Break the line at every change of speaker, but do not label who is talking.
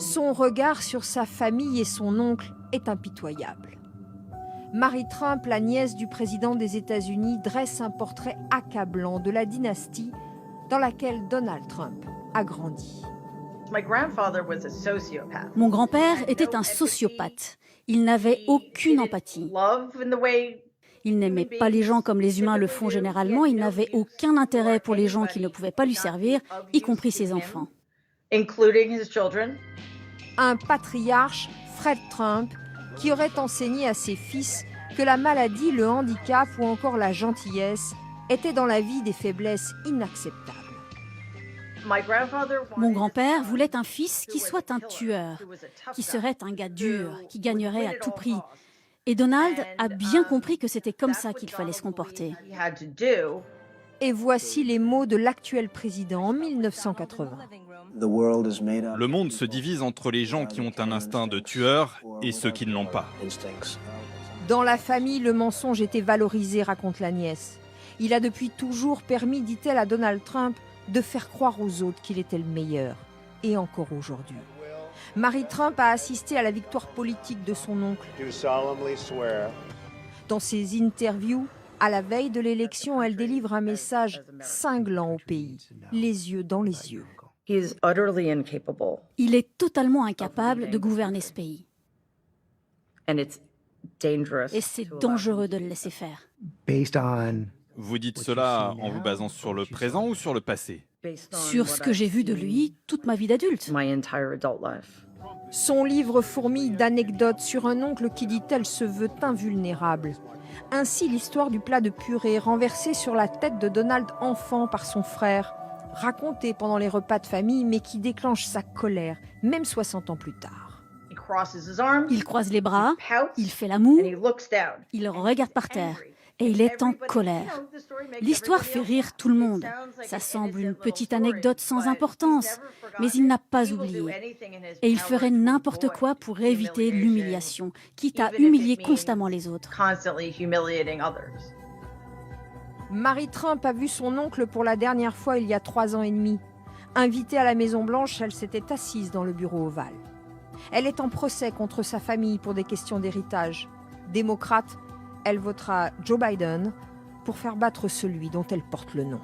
Son regard sur sa famille et son oncle est impitoyable. Mary Trump, la nièce du président des États-Unis, dresse un portrait accablant de la dynastie dans laquelle Donald Trump a grandi.
Mon grand-père était un sociopathe. Il n'avait aucune empathie. Il n'aimait pas les gens comme les humains le font généralement. Il n'avait aucun intérêt pour les gens qui ne pouvaient pas lui servir, y compris ses enfants.
Un patriarche, Fred Trump, qui aurait enseigné à ses fils que la maladie, le handicap ou encore la gentillesse étaient dans la vie des faiblesses inacceptables.
Mon grand-père voulait un fils qui soit un tueur, qui serait un gars dur, qui gagnerait à tout prix. Et Donald a bien compris que c'était comme ça qu'il fallait se comporter.
Et voici les mots de l'actuel président en 1980.
Le monde se divise entre les gens qui ont un instinct de tueur et ceux qui ne l'ont pas.
Dans la famille, le mensonge était valorisé, raconte la nièce. Il a depuis toujours permis, dit-elle à Donald Trump, de faire croire aux autres qu'il était le meilleur. Et encore aujourd'hui. Mary Trump a assisté à la victoire politique de son oncle. Dans ses interviews, à la veille de l'élection, elle délivre un message cinglant au pays, les yeux dans les yeux.
Il est totalement incapable de gouverner ce pays. Et c'est dangereux de le laisser faire.
Vous dites cela en vous basant sur le présent ou sur le passé?
Sur ce que j'ai vu de lui toute ma vie d'adulte.
Son livre fourmille d'anecdotes sur un oncle qui, dit-elle, se veut invulnérable. Ainsi, l'histoire du plat de purée renversé sur la tête de Donald enfant par son frère, racontée pendant les repas de famille, mais qui déclenche sa colère, même 60 ans plus tard.
Il croise les bras, il fait la moue, il regarde par terre. Et il est en colère. L'histoire fait rire tout le monde. Ça semble une petite anecdote sans importance, mais il n'a pas oublié. Et il ferait n'importe quoi pour éviter l'humiliation, quitte à humilier constamment les autres.
Mary Trump a vu son oncle pour la dernière fois il y a 3 ans et demi. Invitée à la Maison-Blanche, elle s'était assise dans le bureau ovale. Elle est en procès contre sa famille pour des questions d'héritage. Démocrate, elle votera Joe Biden pour faire battre celui dont elle porte le nom.